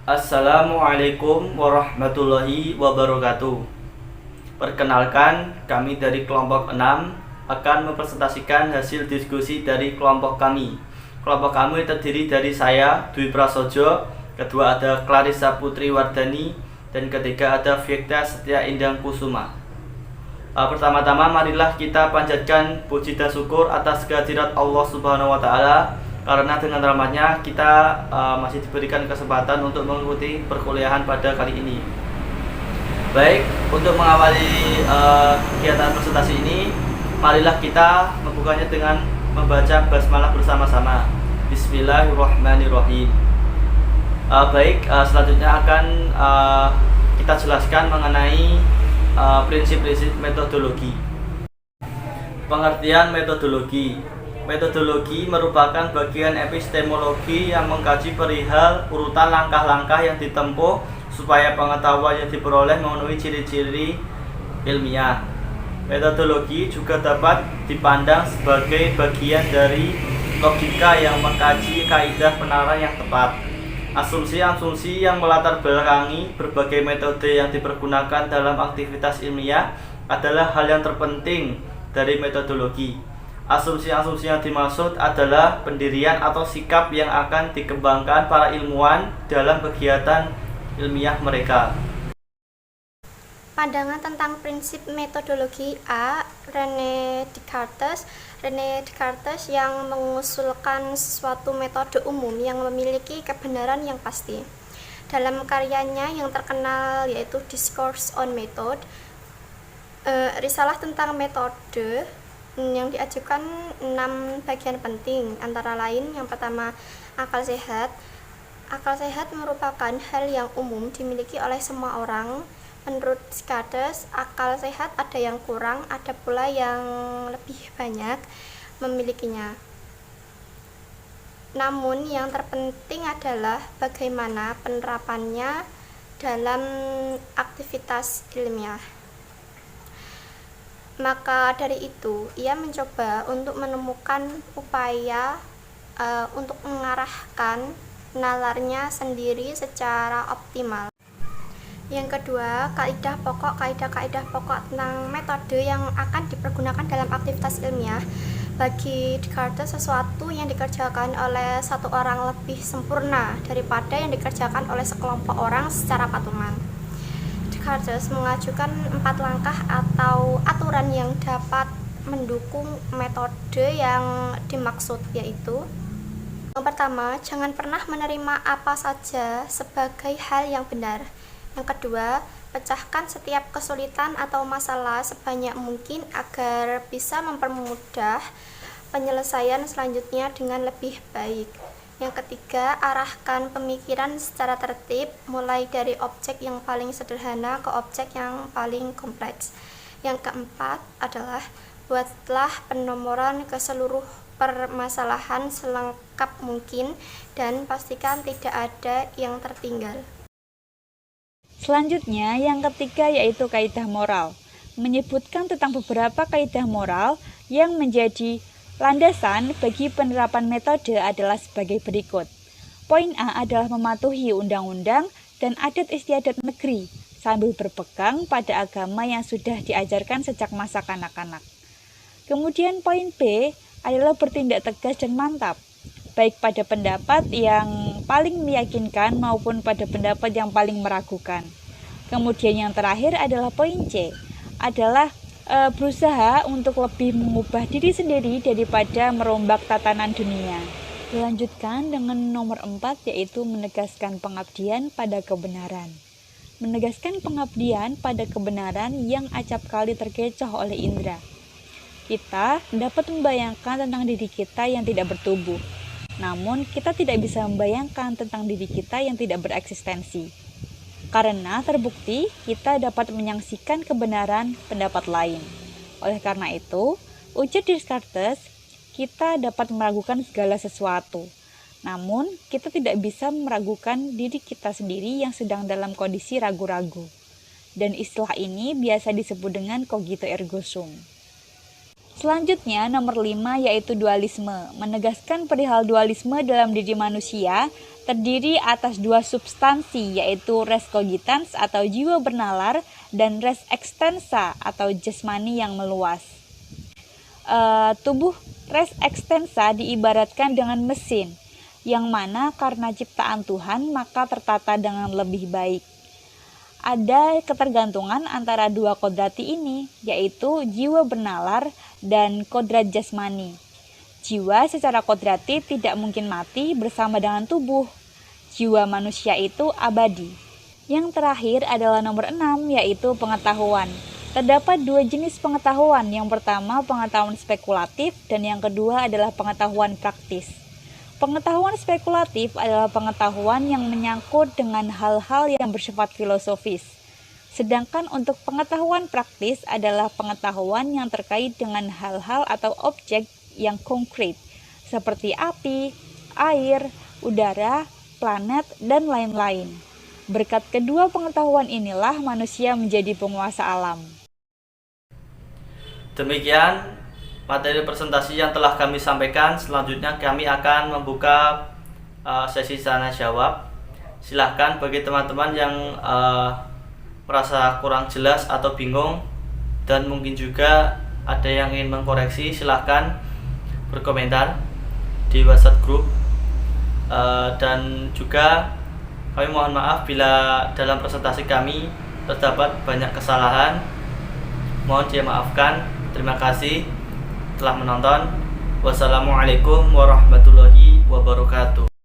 Assalamualaikum warahmatullahi wabarakatuh. Perkenalkan, kami dari kelompok 6 akan mempresentasikan hasil diskusi dari kelompok kami. Kelompok kami terdiri dari saya, Dwi Prasojo, kedua ada Clarissa Putri Wardani, dan ketiga ada Vyekta Setia Indang Kusuma. Pertama-tama marilah kita panjatkan puji dan syukur atas kehadirat Allah Subhanahu wa taala, karena dengan rahmatnya kita masih diberikan kesempatan untuk mengikuti perkuliahan pada kali ini. Baik, untuk mengawali kegiatan presentasi ini, marilah kita membukanya dengan membaca basmalah bersama-sama. Bismillahirrahmanirrahim. Selanjutnya akan kita jelaskan mengenai prinsip-prinsip metodologi. Pengertian metodologi. Metodologi merupakan bagian epistemologi yang mengkaji perihal urutan langkah-langkah yang ditempuh supaya pengetahuan yang diperoleh memenuhi ciri-ciri ilmiah. Metodologi juga dapat dipandang sebagai bagian dari logika yang mengkaji kaidah penerapan yang tepat. Asumsi-asumsi yang melatar belakangi berbagai metode yang dipergunakan dalam aktivitas ilmiah adalah hal yang terpenting dari metodologi. Asumsi-asumsi yang dimaksud adalah pendirian atau sikap yang akan dikembangkan para ilmuwan dalam kegiatan ilmiah mereka. Pandangan tentang prinsip metodologi A. René Descartes yang mengusulkan suatu metode umum yang memiliki kebenaran yang pasti. Dalam karyanya yang terkenal yaitu Discourse on Method, risalah tentang metode yang diajukan 6 bagian penting, antara lain yang pertama, akal sehat. Akal sehat merupakan hal yang umum dimiliki oleh semua orang. Menurut Descartes, akal sehat ada yang kurang, ada pula yang lebih banyak memilikinya. Namun yang terpenting adalah bagaimana penerapannya dalam aktivitas ilmiah. Maka dari itu, ia mencoba untuk menemukan upaya untuk mengarahkan nalarnya sendiri secara optimal. Yang kedua, kaidah pokok tentang metode yang akan dipergunakan dalam aktivitas ilmiah. Bagi Descartes, sesuatu yang dikerjakan oleh satu orang lebih sempurna daripada yang dikerjakan oleh sekelompok orang secara patungan. Descartes mengajukan 4 langkah atau aturan yang dapat mendukung metode yang dimaksud, yaitu: yang pertama, jangan pernah menerima apa saja sebagai hal yang benar. Yang kedua, pecahkan setiap kesulitan atau masalah sebanyak mungkin agar bisa mempermudah penyelesaian selanjutnya dengan lebih baik. Yang ketiga, arahkan pemikiran secara tertib, mulai dari objek yang paling sederhana ke objek yang paling kompleks. Yang keempat adalah buatlah penomoran ke seluruh permasalahan selengkap mungkin dan pastikan tidak ada yang tertinggal. Selanjutnya, yang ketiga yaitu kaidah moral. Menyebutkan tentang beberapa kaidah moral yang menjadi landasan bagi penerapan metode adalah sebagai berikut. Poin A adalah mematuhi undang-undang dan adat istiadat negeri sambil berpegang pada agama yang sudah diajarkan sejak masa kanak-kanak. Kemudian poin B adalah bertindak tegas dan mantap, baik pada pendapat yang paling meyakinkan maupun pada pendapat yang paling meragukan. Kemudian yang terakhir adalah poin C, adalah berusaha untuk lebih mengubah diri sendiri daripada merombak tatanan dunia. Dilanjutkan dengan nomor 4, yaitu menegaskan pengabdian pada kebenaran. Menegaskan pengabdian pada kebenaran yang acap kali terkecoh oleh indera. Kita dapat membayangkan tentang diri kita yang tidak bertubuh, namun kita tidak bisa membayangkan tentang diri kita yang tidak bereksistensi. Karena terbukti kita dapat menyaksikan kebenaran pendapat lain. Oleh karena itu, ujar Descartes, kita dapat meragukan segala sesuatu. Namun, kita tidak bisa meragukan diri kita sendiri yang sedang dalam kondisi ragu-ragu. Dan istilah ini biasa disebut dengan cogito ergo sum. Selanjutnya, nomor 5 yaitu dualisme, menegaskan perihal dualisme dalam diri manusia terdiri atas dua substansi, yaitu res cogitans atau jiwa bernalar dan res extensa atau jasmani yang meluas. Tubuh res extensa diibaratkan dengan mesin, yang mana karena ciptaan Tuhan maka tertata dengan lebih baik. Ada ketergantungan antara dua kodrati ini, yaitu jiwa bernalar dan kodrat jasmani. Jiwa secara kodrati tidak mungkin mati bersama dengan tubuh. Jiwa manusia itu abadi. Yang terakhir adalah nomor 6, yaitu pengetahuan. Terdapat dua jenis pengetahuan. Yang pertama pengetahuan spekulatif dan yang kedua adalah pengetahuan praktis. Pengetahuan spekulatif adalah pengetahuan yang menyangkut dengan hal-hal yang bersifat filosofis. Sedangkan untuk pengetahuan praktis adalah pengetahuan yang terkait dengan hal-hal atau objek yang konkret, seperti api, air, udara, planet, dan lain-lain. Berkat kedua pengetahuan inilah manusia menjadi penguasa alam. Demikian materi presentasi yang telah kami sampaikan. Selanjutnya kami akan membuka sesi tanya jawab. Silahkan bagi teman-teman yang merasa kurang jelas atau bingung dan mungkin juga ada yang ingin mengkoreksi, silahkan berkomentar di WhatsApp grup. Dan juga kami mohon maaf bila dalam presentasi kami terdapat banyak kesalahan. Mohon dimaafkan. Terima kasih telah menonton. Wassalamualaikum warahmatullahi wabarakatuh.